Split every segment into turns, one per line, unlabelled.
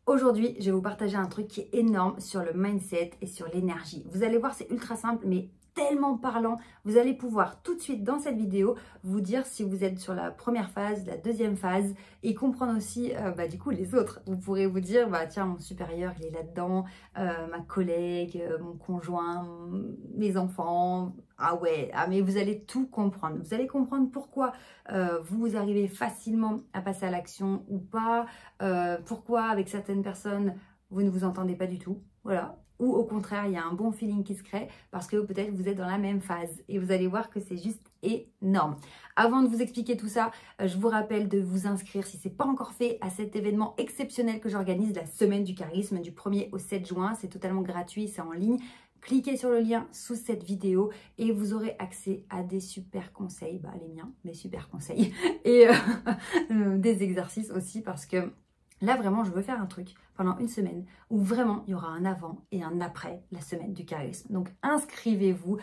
Aujourd'hui, je vais vous partager un truc qui est énorme sur le mindset et sur l'énergie. Vous allez voir, c'est ultra simple, mais tellement parlant. Vous allez pouvoir tout de suite dans cette vidéo vous dire si vous êtes sur la première phase, la deuxième phase et comprendre aussi du coup les autres. Vous pourrez vous dire, tiens, mon supérieur il est là-dedans, ma collègue, mon conjoint, mes enfants. Ah ouais, mais vous allez tout comprendre. Vous allez comprendre pourquoi vous arrivez facilement à passer à l'action ou pas, pourquoi avec certaines personnes vous ne vous entendez pas du tout. Voilà. Ou au contraire, il y a un bon feeling qui se crée parce que peut-être vous êtes dans la même phase et vous allez voir que c'est juste énorme. Avant de vous expliquer tout ça, je vous rappelle de vous inscrire si ce n'est pas encore fait à cet événement exceptionnel que j'organise, la semaine du charisme du 1er au 7 juin. C'est totalement gratuit, c'est en ligne. Cliquez sur le lien sous cette vidéo et vous aurez accès à des super conseils, les miens, mes super conseils et des exercices aussi parce que là, vraiment, je veux faire un truc pendant une semaine où vraiment, il y aura un avant et un après la semaine du charisme. Donc, inscrivez-vous.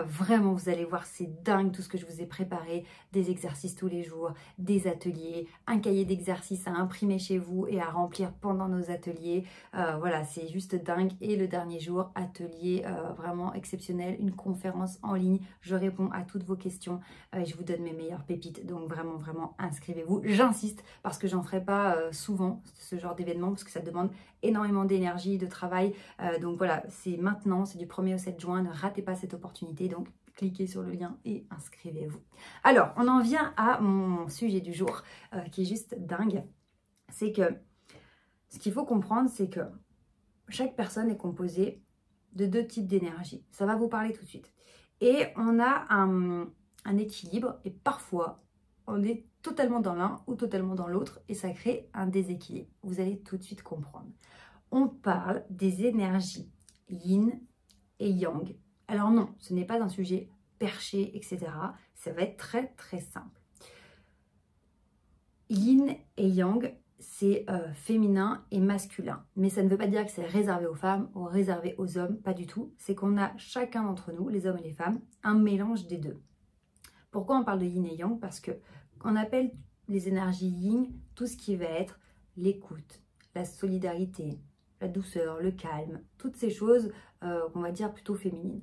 Vraiment, vous allez voir, c'est dingue tout ce que je vous ai préparé. Des exercices tous les jours, des ateliers, un cahier d'exercices à imprimer chez vous et à remplir pendant nos ateliers. Voilà, c'est juste dingue. Et le dernier jour, atelier vraiment exceptionnel, une conférence en ligne. Je réponds à toutes vos questions et je vous donne mes meilleures pépites. Donc, vraiment, vraiment, inscrivez-vous. J'insiste parce que j'en ferai pas souvent ce genre d'événement parce que ça demande énormément d'énergie, de travail. Donc voilà, c'est maintenant, c'est du 1er au 7 juin. Ne ratez pas cette opportunité. Donc, cliquez sur le lien et inscrivez-vous. Alors, on en vient à mon sujet du jour qui est juste dingue. C'est que ce qu'il faut comprendre, c'est que chaque personne est composée de deux types d'énergie. Ça va vous parler tout de suite. Et on a un équilibre et parfois, on est totalement dans l'un ou totalement dans l'autre et ça crée un déséquilibre. Vous allez tout de suite comprendre. On parle des énergies yin et yang. Alors non, ce n'est pas un sujet perché, etc. Ça va être très très simple. Yin et yang, c'est féminin et masculin. Mais ça ne veut pas dire que c'est réservé aux femmes ou réservé aux hommes, pas du tout. C'est qu'on a chacun d'entre nous, les hommes et les femmes, un mélange des deux. Pourquoi on parle de yin et yang? Parce que on appelle les énergies yin tout ce qui va être l'écoute, la solidarité, la douceur, le calme, toutes ces choses qu'on va dire plutôt féminines.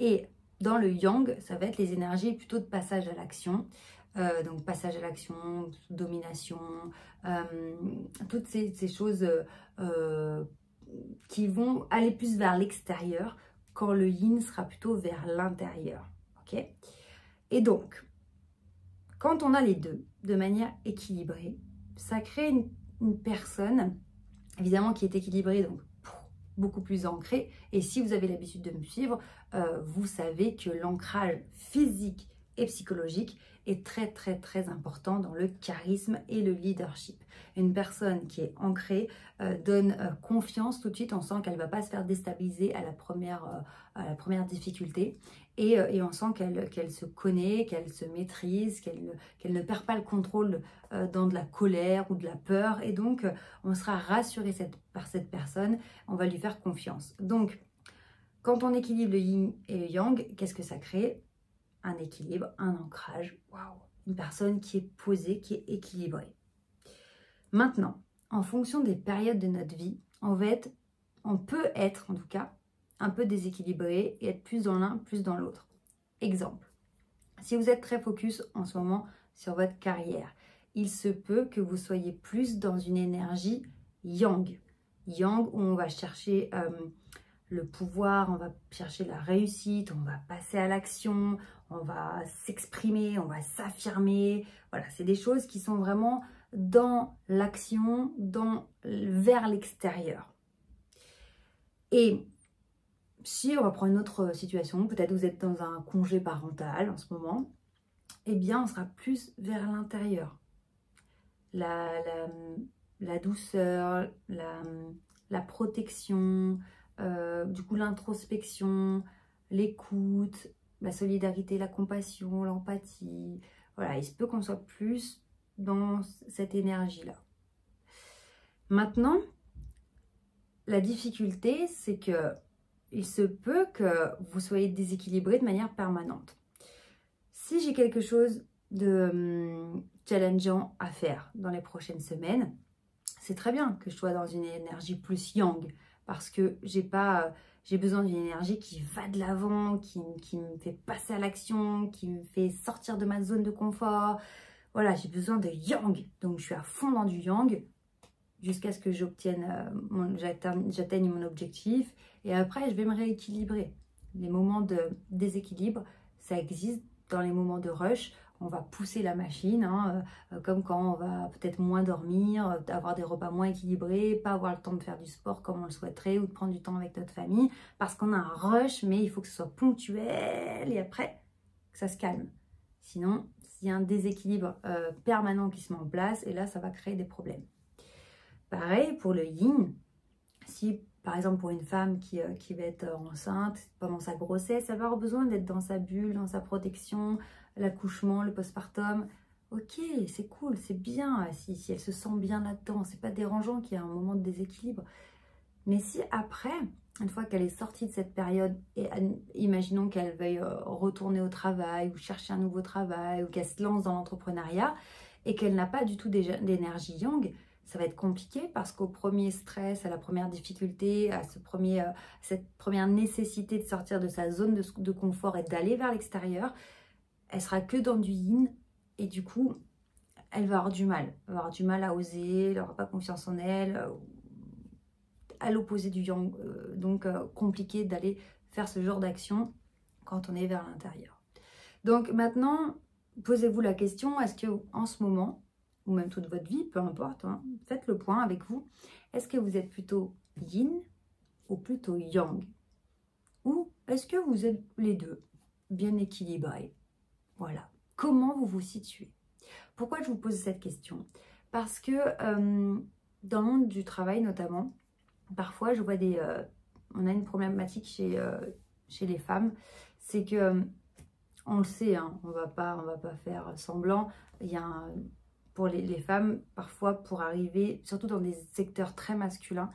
Et dans le yang, ça va être les énergies plutôt de passage à l'action. Donc passage à l'action, domination, toutes ces choses qui vont aller plus vers l'extérieur quand le yin sera plutôt vers l'intérieur. Ok? Et donc, quand on a les deux de manière équilibrée, ça crée une personne, évidemment, qui est équilibrée, donc beaucoup plus ancrée. Et si vous avez l'habitude de me suivre, vous savez que l'ancrage physique et psychologique est très très très important dans le charisme et le leadership. Une personne qui est ancrée donne confiance tout de suite, on sent qu'elle ne va pas se faire déstabiliser à la première difficulté et on sent qu'elle se connaît, qu'elle se maîtrise, qu'elle ne perd pas le contrôle dans de la colère ou de la peur et donc on sera rassuré par cette personne, on va lui faire confiance. Donc quand on équilibre le yin et le yang, qu'est-ce que ça crée? Un équilibre, un ancrage, waouh, une personne qui est posée, qui est équilibrée. Maintenant, en fonction des périodes de notre vie, on peut être en tout cas un peu déséquilibré et être plus dans l'un, plus dans l'autre. Exemple, si vous êtes très focus en ce moment sur votre carrière, il se peut que vous soyez plus dans une énergie yang. Yang où on va chercher le pouvoir, on va chercher la réussite, on va passer à l'action, on va s'exprimer, on va s'affirmer. Voilà, c'est des choses qui sont vraiment dans l'action, vers l'extérieur. Et si on va prendre une autre situation, peut-être vous êtes dans un congé parental en ce moment, eh bien on sera plus vers l'intérieur. La douceur, la protection, du coup l'introspection, l'écoute, la solidarité, la compassion, l'empathie. Voilà, il se peut qu'on soit plus dans cette énergie-là. Maintenant, la difficulté, c'est que il se peut que vous soyez déséquilibré de manière permanente. Si j'ai quelque chose de challengeant à faire dans les prochaines semaines, c'est très bien que je sois dans une énergie plus yang, parce que j'ai besoin d'une énergie qui va de l'avant, qui me fait passer à l'action, qui me fait sortir de ma zone de confort. Voilà, j'ai besoin de yang. Donc, je suis à fond dans du yang jusqu'à ce que j'atteigne mon objectif. Et après, je vais me rééquilibrer. Les moments de déséquilibre, ça existe dans les moments de rush. On va pousser la machine, hein, comme quand on va peut-être moins dormir, avoir des repas moins équilibrés, pas avoir le temps de faire du sport comme on le souhaiterait ou de prendre du temps avec notre famille parce qu'on a un rush, mais il faut que ce soit ponctuel et après que ça se calme. Sinon, il y a un déséquilibre permanent qui se met en place et là, ça va créer des problèmes. Pareil pour le yin, si par exemple pour une femme qui va être enceinte pendant sa grossesse, elle va avoir besoin d'être dans sa bulle, dans sa protection, l'accouchement, le postpartum. Ok, c'est cool, c'est bien si elle se sent bien là-dedans, c'est pas dérangeant qu'il y ait un moment de déséquilibre. Mais si après, une fois qu'elle est sortie de cette période, et imaginons qu'elle veuille retourner au travail ou chercher un nouveau travail ou qu'elle se lance dans l'entrepreneuriat et qu'elle n'a pas du tout d'énergie yang, ça va être compliqué parce qu'au premier stress, à la première difficulté, à cette première nécessité de sortir de sa zone de confort et d'aller vers l'extérieur, elle sera que dans du yin et du coup, elle va avoir du mal. Elle va avoir du mal à oser, elle n'aura pas confiance en elle, à l'opposé du yang. Donc, compliqué d'aller faire ce genre d'action quand on est vers l'intérieur. Donc, maintenant, posez-vous la question, est-ce que en ce moment, ou même toute votre vie, peu importe, hein, faites le point avec vous. Est-ce que vous êtes plutôt yin ou plutôt yang? Ou est-ce que vous êtes les deux, bien équilibrés? Voilà. Comment vous vous situez? Pourquoi je vous pose cette question? Parce que dans le monde du travail notamment, parfois je vois on a une problématique chez les femmes, c'est que, on le sait, hein, on va pas faire semblant, il y a pour les femmes, parfois pour arriver, surtout dans des secteurs très masculins,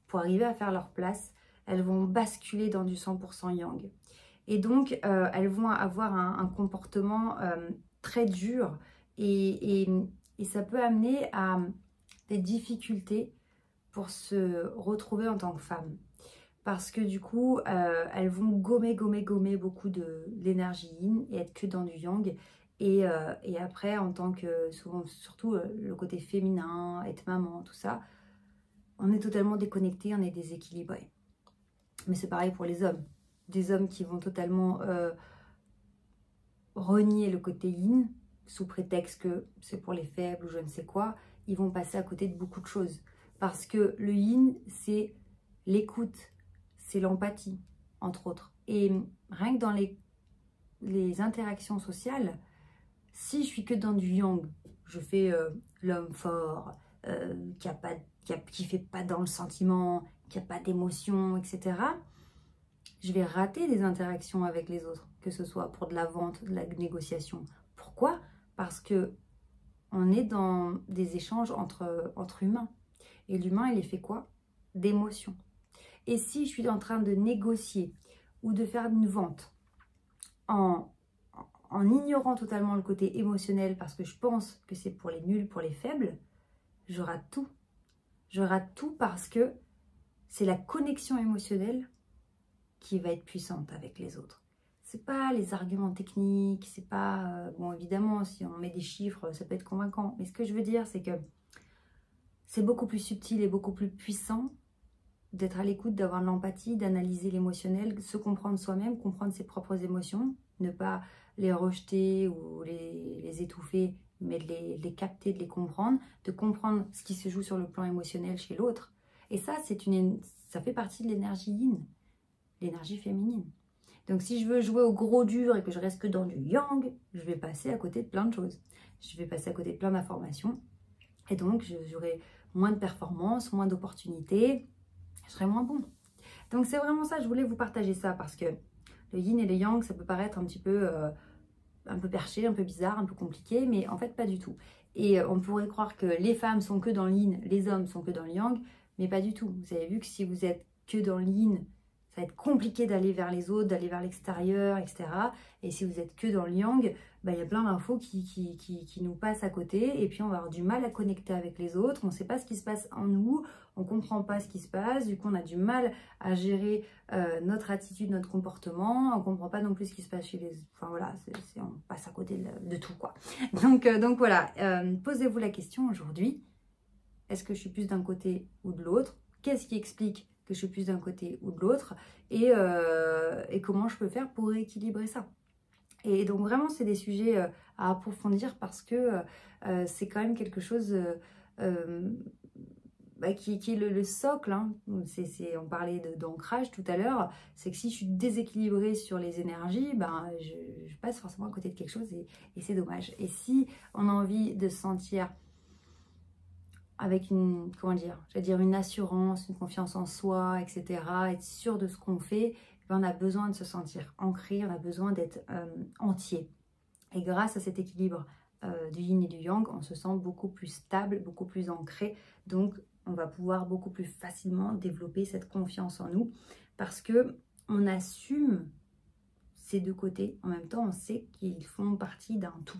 pour arriver à faire leur place, elles vont basculer dans du 100% yang. Et donc, elles vont avoir un comportement très dur et ça peut amener à des difficultés pour se retrouver en tant que femme. Parce que du coup, elles vont gommer beaucoup de l'énergie yin et être que dans du yang. Et après, en tant que, surtout le côté féminin, être maman, tout ça, on est totalement déconnecté, on est déséquilibré. Mais c'est pareil pour les hommes. Des hommes qui vont totalement renier le côté yin, sous prétexte que c'est pour les faibles ou je ne sais quoi, ils vont passer à côté de beaucoup de choses. Parce que le yin, c'est l'écoute, c'est l'empathie, entre autres. Et rien que dans les interactions sociales, si je suis que dans du yang, je fais l'homme fort, qui fait pas dans le sentiment, qui n'a pas d'émotion, etc., je vais rater des interactions avec les autres, que ce soit pour de la vente, de la négociation. Pourquoi? Parce que on est dans des échanges entre humains. Et l'humain, il est fait quoi? D'émotions. Et si je suis en train de négocier ou de faire une vente en ignorant totalement le côté émotionnel parce que je pense que c'est pour les nuls, pour les faibles, je rate tout. Je rate tout parce que c'est la connexion émotionnelle qui va être puissante avec les autres. C'est pas les arguments techniques, c'est pas... bon, évidemment, si on met des chiffres, ça peut être convaincant. Mais ce que je veux dire, c'est que c'est beaucoup plus subtil et beaucoup plus puissant d'être à l'écoute, d'avoir de l'empathie, d'analyser l'émotionnel, se comprendre soi-même, comprendre ses propres émotions, ne pas les rejeter ou les étouffer, mais de les capter, de les comprendre, de comprendre ce qui se joue sur le plan émotionnel chez l'autre. Et ça, ça fait partie de l'énergie yin, l'énergie féminine. Donc si je veux jouer au gros dur et que je reste que dans du yang, je vais passer à côté de plein de choses. Je vais passer à côté de plein d'informations. Et donc j'aurai moins de performance, moins d'opportunités, je serai moins bon. Donc c'est vraiment ça, je voulais vous partager ça parce que le yin et le yang, ça peut paraître un petit peu perché, un peu bizarre, un peu compliqué, mais en fait pas du tout. Et on pourrait croire que les femmes sont que dans le yin, les hommes sont que dans le yang, mais pas du tout. Vous avez vu que si vous êtes que dans le yin, ça va être compliqué d'aller vers les autres, d'aller vers l'extérieur, etc. Et si vous êtes que dans le yang, bah, il y a plein d'infos qui nous passent à côté. Et puis, on va avoir du mal à connecter avec les autres. On ne sait pas ce qui se passe en nous. On ne comprend pas ce qui se passe. Du coup, on a du mal à gérer notre attitude, notre comportement. On ne comprend pas non plus ce qui se passe chez les autres. Enfin, voilà, on passe à côté de tout, quoi. Donc voilà, posez-vous la question aujourd'hui. Est-ce que je suis plus d'un côté ou de l'autre? Qu'est-ce qui explique que je suis plus d'un côté ou de l'autre, et comment je peux faire pour rééquilibrer ça. Et donc vraiment, c'est des sujets à approfondir parce que c'est quand même quelque chose qui est le socle. Hein. On parlait d'ancrage tout à l'heure, c'est que si je suis déséquilibrée sur les énergies, ben, je passe forcément à côté de quelque chose et c'est dommage. Et si on a envie de se sentir avec une, une assurance, une confiance en soi, etc., être sûr de ce qu'on fait, ben on a besoin de se sentir ancré, on a besoin d'être entier. Et grâce à cet équilibre du yin et du yang, on se sent beaucoup plus stable, beaucoup plus ancré. Donc, on va pouvoir beaucoup plus facilement développer cette confiance en nous parce que on assume ces deux côtés. En même temps, on sait qu'ils font partie d'un tout.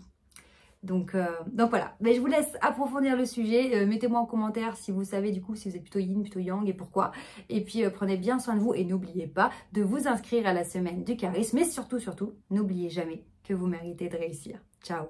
Donc voilà, mais je vous laisse approfondir le sujet. Mettez-moi en commentaire si vous savez du coup si vous êtes plutôt yin, plutôt yang et pourquoi. Et puis prenez bien soin de vous et n'oubliez pas de vous inscrire à la semaine du charisme. Mais surtout, n'oubliez jamais que vous méritez de réussir. Ciao!